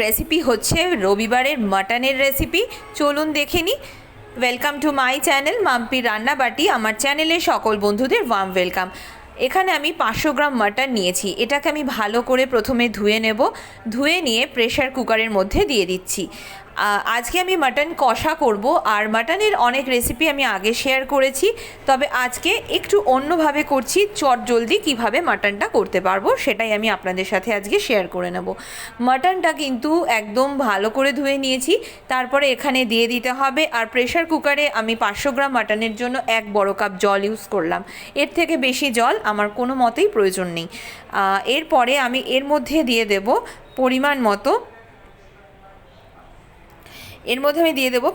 Recipe হচ্ছে রবিবারের মাটনের রেসিপি। চলুন দেখে নিই। ওয়েলকাম টু মাই চ্যানেল মাম্পির রান্নাবাটি। আমার চ্যানেলে সকল বন্ধুদের ওয়ার্ম ওয়েলকাম। এখানে আমি 500 গ্রাম মাটন নিয়েছি। এটাকে আমি ভালো করে প্রথমে ধুয়ে নেব। ধুয়ে নিয়ে প্রেশার কুকারের মধ্যে দিয়ে দিচ্ছি। আজকে আমি মাটন কষা করব। আর মাটনের অনেক রেসিপি আমি আগে শেয়ার করেছি, তবে আজকে একটু অন্যভাবে করছি। চটজলদি কিভাবে মাটনটা করতে পারবো সেটাই আমি আপনাদের সাথে আজকে শেয়ার করে নেব। মাটনটা কিন্তু একদম ভালো করে ধুয়ে নিয়েছি, তারপরে এখানে দিয়ে দিতে হবে। আর প্রেশার কুকারে আমি 500 গ্রাম মাটনের জন্য 1 বড় কাপ জল ইউজ করলাম। এর থেকে বেশি জল আমার কোনো মতেই প্রয়োজন নেই। এরপরে আমি এর মধ্যে দিয়ে দেব পরিমাণ মতো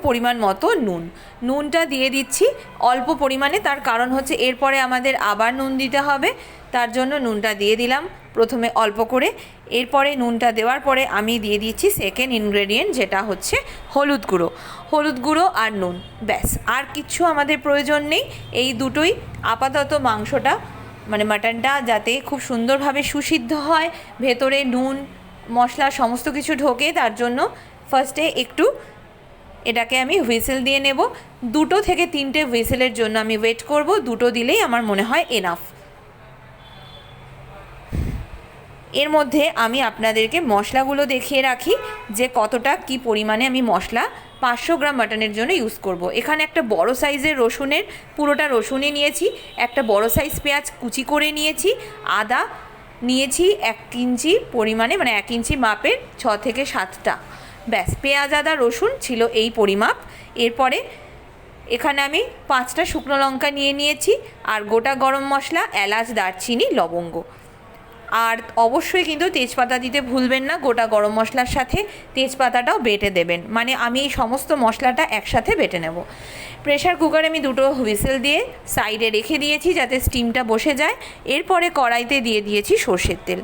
পরিমাণ মতো নুন। নুনটা দিয়ে দিচ্ছি অল্প পরিমাণে, তার কারণ হচ্ছে এরপরে আমাদের আবার নুন দিতে হবে, তার জন্য নুনটা দিয়ে দিলাম প্রথমে অল্প করে। এরপরে নুনটা দেওয়ার পরে আমি দিয়ে দিচ্ছি সেকেন্ড ইনগ্রেডিয়েন্ট, যেটা হচ্ছে হলুদ গুঁড়ো আর নুন। ব্যাস, আর কিচ্ছু আমাদের প্রয়োজন নেই। এই দুটোই আপাতত মাংসটা মানে মাটনটা যাতে খুব সুন্দরভাবে সুসিদ্ধ হয়, ভেতরে নুন মশলা সমস্ত কিছু ঢোকে, তার জন্য ফার্স্টে একটু এটাকে আমি হুইসেল দিয়ে নেব। 2 থেকে 3টে হুইসেলের জন্য আমি ওয়েট করব। 2 দিলেই আমার মনে হয় এনাফ। এর মধ্যে আমি আপনাদেরকে মশলাগুলো দেখিয়ে রাখি যে কতটা কি পরিমাণে আমি মশলা 500 গ্রাম মাটনের জন্য ইউজ করব। এখানে একটা বড় সাইজের রসুনের পুরোটা রসুনই নিয়েছি, একটা বড় সাইজ পেঁয়াজ কুচি করে নিয়েছি, আদা নিয়েছি 1 ইঞ্চি পরিমাণে, মানে 1 ইঞ্চি মাপের 6 থেকে 7টা। ব্যাস, পেঁয়াজ আদা রসুন ছিল এই পরিমাপ। এরপরে এখানে আমি 5টা শুকনো লঙ্কা নিয়ে নিয়েছি, আর গোটা গরম মশলা, এলাচ, দারচিনি, লবঙ্গ। আর অবশ্যই কিন্তু তেজপাতা দিতে ভুলবেন না। গোটা গরম মশলার সাথে তেজপাতাটাও বেটে দেবেন, মানে আমি এই সমস্ত মশলাটা একসাথে বেটে নেব। প্রেশার কুকারে আমি 2 হুইসেল দিয়ে সাইডে রেখে দিয়েছি যাতে স্টিমটা বসে যায়। এরপরে কড়াইতে দিয়ে দিয়েছি সর্ষের তেল।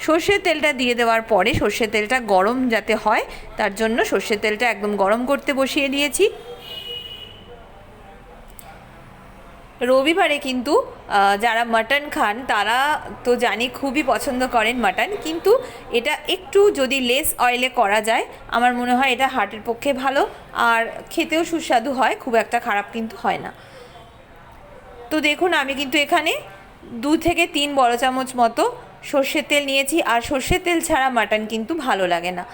সর্ষের তেলটা দিয়ে দেওয়ার পরে সর্ষের তেলটা গরম যাতে হয়, তার জন্য সর্ষের তেলটা একদম গরম করতে বসিয়ে দিয়েছি। রবিবারে কিন্তু যারা মাটন খান তারা তো জানি খুবই পছন্দ করেন মাটন, কিন্তু এটা একটু যদি লেস অয়েলে করা যায় আমার মনে হয় এটা হার্টের পক্ষে ভালো, আর খেতেও সুস্বাদু হয়, খুব একটা খারাপ কিন্তু হয় না। তো দেখুন, আমি কিন্তু এখানে 2 থেকে 3 বড় চামচ মতো সর্ষের তেল নিয়েছি, আর সর্ষের তেল ছাড়া মাটন কিন্তু ভালো লাগে না।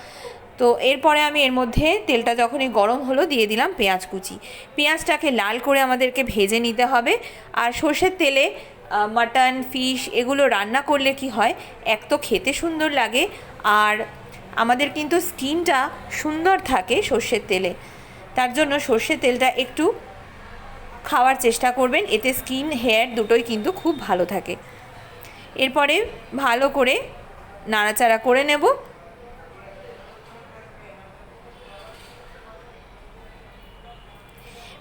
তো এরপরে আমি এর মধ্যে তেলটা যখনই গরম হলো দিয়ে দিলাম পেঁয়াজ কুচি। পেঁয়াজটাকে লাল করে আমাদেরকে ভেজে নিতে হবে। আর সর্ষের তেলে মাটন, ফিশ এগুলো রান্না করলে কি হয়, এক তো খেতে সুন্দর লাগে, আর আমাদের কিন্তু স্কিনটা সুন্দর থাকে সর্ষের তেলে। তার জন্য সর্ষের তেলটা একটু খাওয়ার চেষ্টা করবেন, এতে স্কিন হেয়ার দুটোই কিন্তু খুব ভালো থাকে। এরপরে ভালো করে নাড়াচাড়া করে নেব।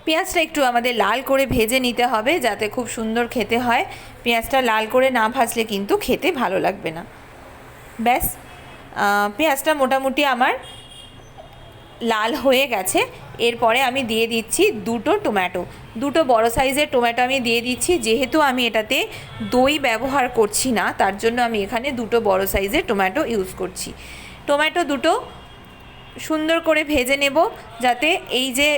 পেঁয়াজটা একটু আমাদের লাল করে ভেজে নিতে হবে যাতে খুব সুন্দর খেতে হয়। পেঁয়াজটা লাল করে না ভাজলে কিন্তু খেতে ভালো লাগবে না। ব্যাস, পেঁয়াজটা মোটামুটি আমার লাল হয়ে গেছে। এরপরে আমি দিয়ে দিচ্ছি 2 টমেটো। 2 বড় সাইজের টমেটো আমি দিয়ে দিচ্ছি। যেহেতু আমি এটাতে দই ব্যবহার করছি না, তার জন্য আমি এখানে 2 বড় সাইজের টমেটো ইউজ করছি। টমেটো 2 সুন্দর করে ভেজে নেব যাতে এই যে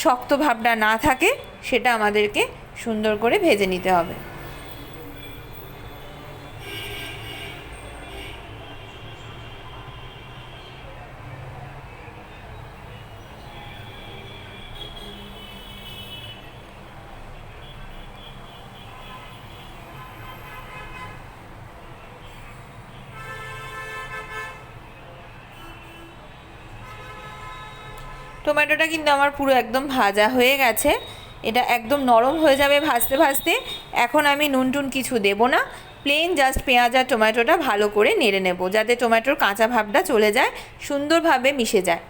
শক্ত ভাবটা না থাকে, সেটা আমাদেরকে সুন্দর করে ভেজে নিতে হবে। টমেটোটা কিন্তু আমার পুরো একদম ভাজা হয়ে গেছে। এটা একদম নরম হয়ে যাবে ভাজতে ভাজতে। এখন আমি নুন টুন কিছু দেব না, প্লেন জাস্ট পেঁয়াজ আর টমেটোটা ভালো করে নেড়ে নেব যাতে টমেটোর কাঁচা ভাবটা চলে যায়, সুন্দরভাবে মিশে যায়।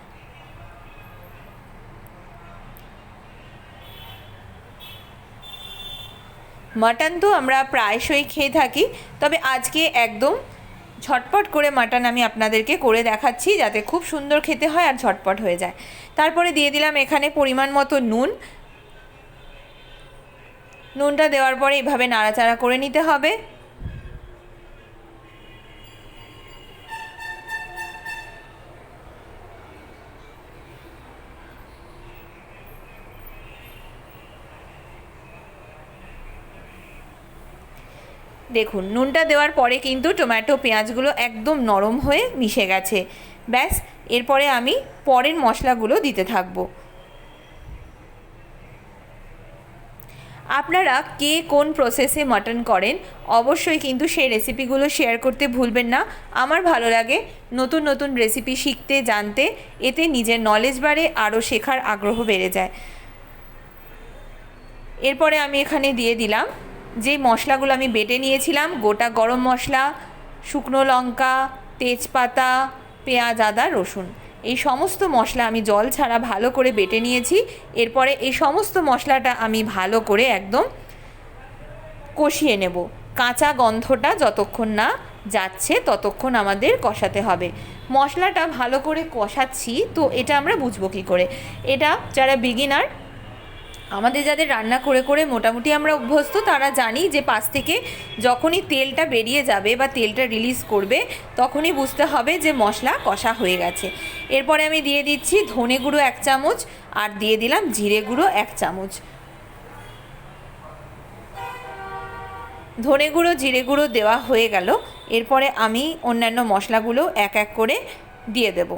মাটন তো আমরা প্রায়শই খেয়ে থাকি, তবে আজকে একদম ঝটপট করে মাটন আমি আপনাদেরকে করে দেখাচ্ছি যাতে খুব সুন্দর খেতে হয় আর ঝটপট হয়ে যায়। তারপরে দিয়ে দিলাম এখানে পরিমাণ মতো নুন। নুনটা দেওয়ার পরে এইভাবে নাড়াচাড়া করে নিতে হবে। দেখুন নুনটা দেওয়ার পরে কিন্তু টমেটো পেঁয়াজগুলো একদম নরম হয়ে মিশে গেছে। ব্যাস, এরপরে আমি পরের মশলাগুলো দিতে থাকবো। আপনারা কে কোন প্রসেসে মাটন করেন অবশ্যই কিন্তু সেই রেসিপিগুলো শেয়ার করতে ভুলবেন না। আমার ভালো লাগে নতুন নতুন রেসিপি শিখতে জানতে, এতে নিজের নলেজ বাড়ে, আরও শেখার আগ্রহ বেড়ে যায়। এরপরে আমি এখানে দিয়ে দিলাম যে মশলাগুলো আমি বেটে নিয়েছিলাম, গোটা গরম মশলা, শুকনো লঙ্কা, তেজপাতা, পেঁয়াজ, আদা, রসুন, এই সমস্ত মশলা আমি জল ছাড়া ভালো করে বেটে নিয়েছি। এরপরে এই সমস্ত মশলাটা আমি ভালো করে একদম কষিয়ে নেব। কাঁচা গন্ধটা যতক্ষণ না যাচ্ছে ততক্ষণ আমাদের কষাতে হবে। মশলাটা ভালো করে কষাচ্ছি, তো এটা আমরা বুঝবো কী করে? এটা যারা বিগিনার, আমাদের যাদের রান্না করে করে মোটামুটি আমরা অভ্যস্ত, তারা জানি যে পাশ থেকে যখনই তেলটা বেরিয়ে যাবে বা তেলটা রিলিজ করবে তখনই বুঝতে হবে যে মশলা কষা হয়ে গেছে। এরপরে আমি দিয়ে দিচ্ছি ধনে গুঁড়ো 1 চামচ আর দিয়ে দিলাম জিরে গুঁড়ো 1 চামচ। ধনে গুঁড়ো জিরে গুঁড়ো দেওয়া হয়ে গেল। এরপরে আমি অন্যান্য মশলাগুলো এক এক করে দিয়ে দেব।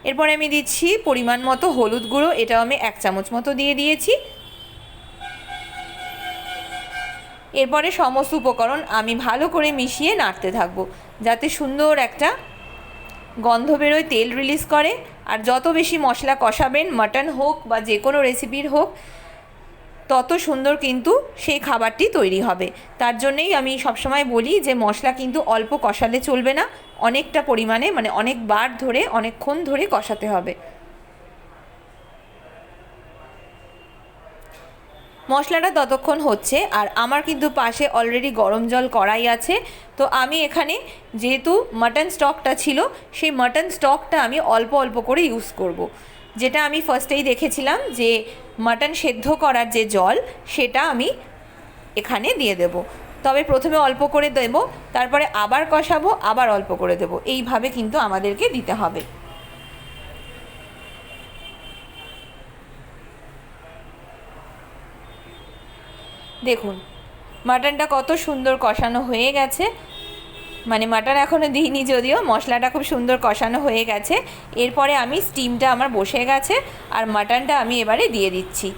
এরপরে আমি দিচ্ছি পরিমাণ মতো হলুদ গুঁড়ো, এটাও আমি 1 চামচ মতো দিয়ে দিয়েছি। এরপরে সমস্ত উপকরণ আমি ভালো করে মিশিয়ে নাড়তে থাকবো যাতে সুন্দর একটা গন্ধ বেরোয়, তেল রিলিজ করে। আর যত বেশি মশলা কষাবেন, মাটন হোক বা যে কোনো রেসিপির হোক, তত সুন্দর কিন্তু সেই খাবারটি তৈরি হবে। তার জন্যেই আমি সবসময় বলি যে মশলা কিন্তু অল্প কষালে চলবে না, অনেকটা পরিমাণে, মানে অনেকবার ধরে অনেকক্ষণ ধরে কষাতে হবে। মশলাটা ততক্ষণ হচ্ছে আর আমার কিন্তু পাশে অলরেডি গরম জল কড়াই আছে। তো আমি এখানে যেহেতু মাটন স্টকটা ছিল, সেই মাটন স্টকটা আমি অল্প অল্প করে ইউজ করব। যেটা আমি ফার্স্টেই দেখেছিলাম যে মাটন সেদ্ধ করার যে জল, সেটা আমি এখানে দিয়ে দেব। তবে প্রথমে অল্প করে দেব, তারপরে আবার কষাবো, আবার অল্প করে দেব, এইভাবে কিন্তু আমাদেরকে দিতে হবে। দেখুন মাটনটা কত সুন্দর কষানো হয়ে গেছে, মানে মাটন এখনও দিইনি যদিও, মশলাটা খুব সুন্দর কষানো হয়ে গেছে। এরপরে আমি স্টিমটা আমার বসে গেছে আর মাটনটা আমি এবারে দিয়ে দিচ্ছি।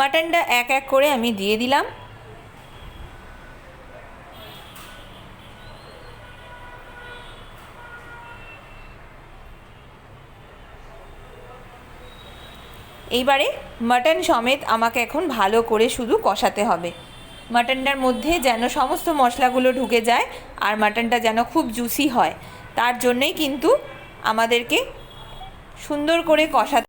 মাটনটা এক এক করে আমি দিয়ে দিলাম। এইবারে মাটন সমেত আমাকে এখন ভালো করে শুধু কষাতে হবে। মাটনটার মধ্যে যেন সমস্ত মশলাগুলো ঢুকে যায় আর মাটনটা যেন খুব জুসি হয়, তার জন্যই কিন্তু আমাদেরকে সুন্দর করে কষাতে।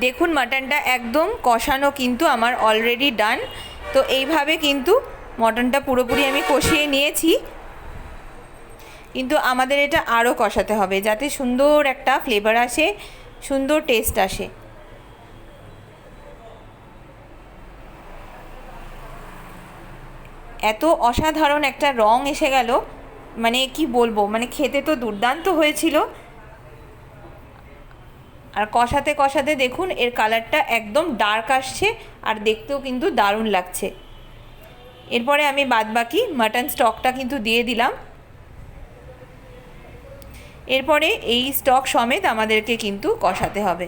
দেখুন মাটনটা একদম কষানো কিন্তু আমার অলরেডি ডান। তো এইভাবে কিন্তু মটনটা পুরোপুরি আমি কষিয়ে নিয়েছি, কিন্তু আমাদের এটা আরও কষাতে হবে যাতে সুন্দর একটা ফ্লেভার আসে, সুন্দর টেস্ট আসে। এত অসাধারণ একটা রং এসে গেল, মানে কি বলবো, মানে খেতে তো দুর্দান্ত হয়েছিল। আর কষাতে কষাতে দেখুন এর কালারটা একদম ডার্ক আসছে আর দেখতেও কিন্তু দারুণ লাগছে। এরপরে আমি বাদবাকি মাটন স্টকটা কিন্তু দিয়ে দিলাম। এরপরে এই স্টক সমেত আমাদেরকে কিন্তু কষাতে হবে।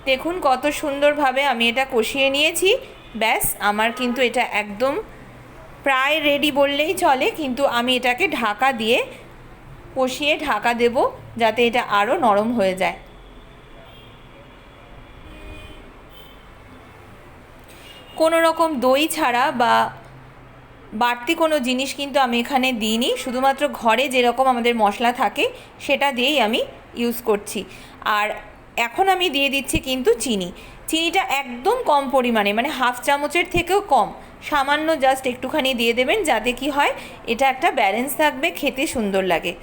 দেখুন কত সুন্দরভাবে আমি এটা কষিয়ে নিয়েছি। ব্যাস আমার কিন্তু এটা একদম প্রায় রেডি বললেই চলে, কিন্তু আমি এটাকে ঢাকা দিয়ে কষিয়ে ঢাকা দেব যাতে এটা আরও নরম হয়ে যায়। কোনো রকম দই ছাড়া বা বাড়তি কোনো জিনিস কিন্তু আমি এখানে দিইনি, শুধুমাত্র ঘরে যেরকম আমাদের মশলা থাকে সেটা দিয়েই আমি ইউজ করছি। আর এখন আমি দিয়ে দিচ্ছি কিন্তু চিনিটা একদম কম পরিমাণে, মানে হাফ চামচের থেকেও কম, সামান্য জাস্ট একটুখানি দিয়ে দেবেন, যাতে কি হয় এটা একটা ব্যালেন্স থাকবে, খেতে সুন্দর লাগে।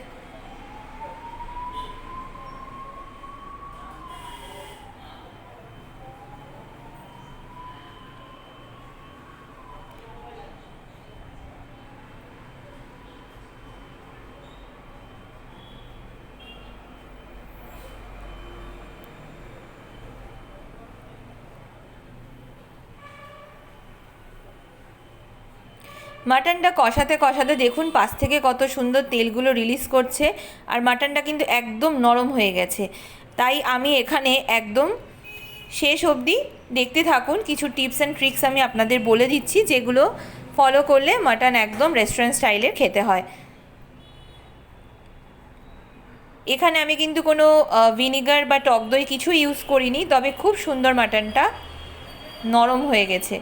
মাটনটা কষাতে কষাতে দেখুন পাশ থেকে কত সুন্দর তেলগুলো রিলিজ করছে, আর মাটনটা কিন্তু একদম নরম হয়ে গেছে। তাই আমি এখানে একদম শেষ অবধি দেখতে থাকুন, কিছু টিপস অ্যান্ড ট্রিক্স আমি আপনাদের বলে দিচ্ছি, যেগুলো ফলো করলে মাটন একদম রেস্টুরেন্ট স্টাইলের খেতে হয়। এখানে আমি কিন্তু কোনো ভিনিগার বা টক দই কিছু ইউজ করিনি, তবে খুব সুন্দর মাটনটা নরম হয়ে গেছে।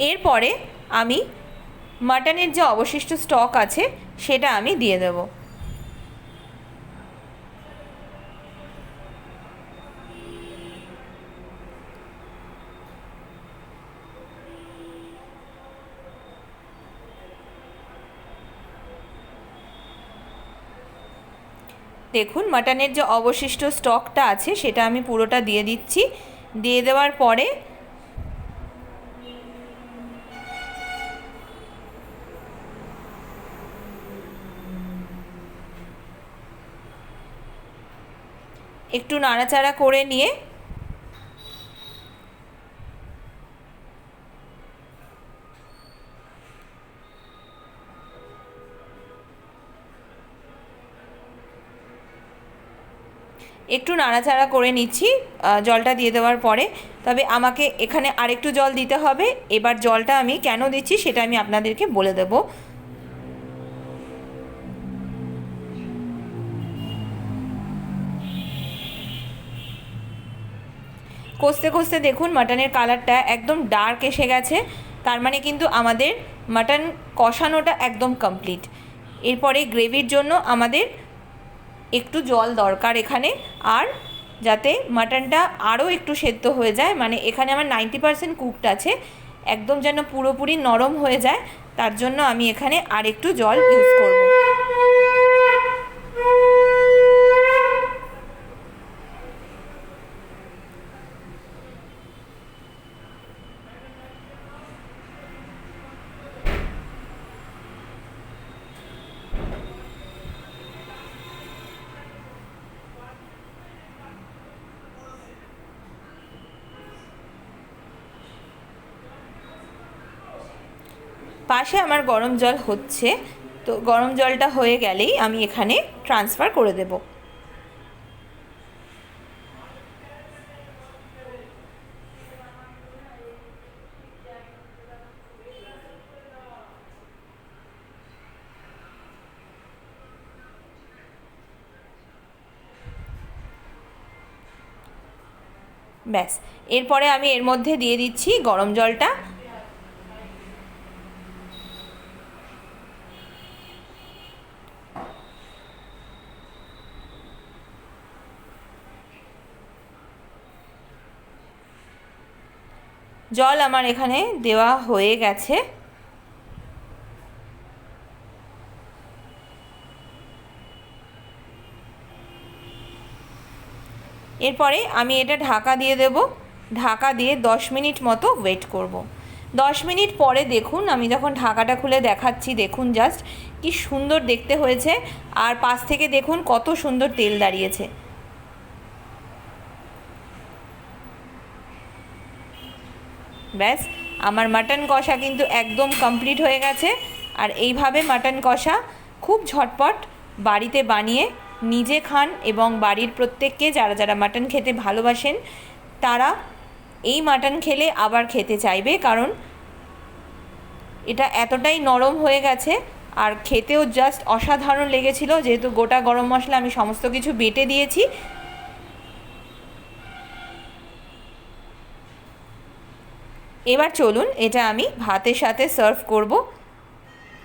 এরপরে আমি মাটনের যে অবশিষ্ট স্টক আছে সেটা আমি দিয়ে দেব। দেখুন মাটনের যে অবশিষ্ট স্টকটা আছে সেটা আমি পুরোটা দিয়ে দিচ্ছি। দিয়ে দেওয়ার পরে একটু নাড়াচাড়া করে নিয়ে একটু নাড়াচাড়া করে নিচ্ছি জলটা দিয়ে দেওয়ার পরে। তবে আমাকে এখানে আরেকটু জল দিতে হবে। এবার জলটা আমি কেন দিচ্ছি সেটা আমি আপনাদেরকে বলে দেব। কষতে কষতে দেখুন মাটনের কালারটা একদম ডার্ক এসে গেছে, তার মানে কিন্তু আমাদের মাটন কষানোটা একদম কমপ্লিট। এরপরে গ্রেভির জন্য আমাদের একটু জল দরকার এখানে, আর যাতে মাটনটা আরও একটু সেদ্ধ হয়ে যায়, মানে এখানে আমার 90% কুকড আছে, একদম যেন পুরোপুরি নরম হয়ে যায়, তার জন্য আমি এখানে আর একটু জল ইউজ করব। পাশে আমার গরম জল হচ্ছে, তো গরম জলটা হয়ে গেলেই আমি এখানে ট্রান্সফার করে দেব। ব্যাস, এরপরে আমি এর মধ্যে দিয়ে দিচ্ছি গরম জলটা। জল আমার এখানে দেওয়া হয়ে গেছে। এরপরে আমি এটা ঢাকা দিয়ে দেব। ঢাকা দিয়ে 10 মিনিট মতো ওয়েট করব। 10 মিনিট পরে দেখুন, আমি যখন ঢাকাটা খুলে দেখাচ্ছি, দেখুন জাস্ট কি সুন্দর দেখতে হয়েছে। আর পাশ থেকে দেখুন কত সুন্দর তেল দাঁড়িয়েছে। ব্যাস, আমার মাটন কষা কিন্তু একদম কমপ্লিট হয়ে গেছে। আর এইভাবে মাটন কষা খুব ঝটপট বাড়িতে বানিয়ে নিজে খান, এবং বাড়ির প্রত্যেককে যারা যারা মাটন খেতে ভালোবাসেন তারা এই মাটন খেলে আবার খেতে চাইবে, কারণ এটা এতটাই নরম হয়ে গেছে আর খেতেও জাস্ট অসাধারণ লেগেছিল। যেহেতু গোটা গরম মশলা আমি সমস্ত কিছু বেটে দিয়েছি। এবার চলুন এটা আমি ভাতের সাথে সার্ভ করব।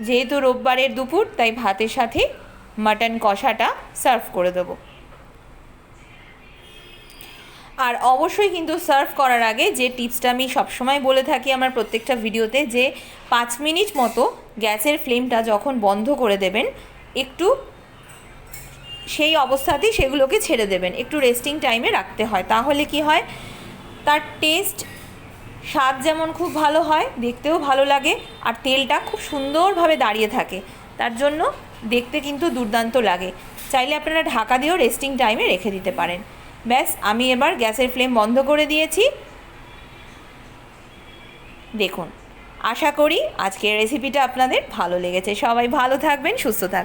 যেহেতু রোববারের দুপুর, তাই ভাতের সাথে মাটন কষাটা সার্ভ করে দেবো। আর অবশ্যই কিন্তু সার্ভ করার আগে যে টিপসটা আমি সবসময় বলে থাকি আমার প্রত্যেকটা ভিডিওতে, যে 5 মিনিট মতো গ্যাসের ফ্লেমটা যখন বন্ধ করে দেবেন, একটু সেই অবস্থাতেই সেগুলোকে ছেড়ে দেবেন, একটু রেস্টিং টাইমে রাখতে হয়। তাহলে কি হয়, তার টেস্ট, স্বাদ যেমন খুব ভালো হয়, দেখতেও ভালো লাগে, আর তেলটা খুব সুন্দরভাবে দাঁড়িয়ে থাকে, তার জন্য দেখতে কিন্তু দুর্দান্ত লাগে। চাইলে আপনারা ঢাকা দিয়েও রেস্টিং টাইমে রেখে দিতে পারেন। ব্যাস, আমি এবার গ্যাসের ফ্লেম বন্ধ করে দিয়েছি। দেখুন, আশা করি আজকের রেসিপিটা আপনাদের ভালো লেগেছে। সবাই ভালো থাকবেন, সুস্থ থাকবেন।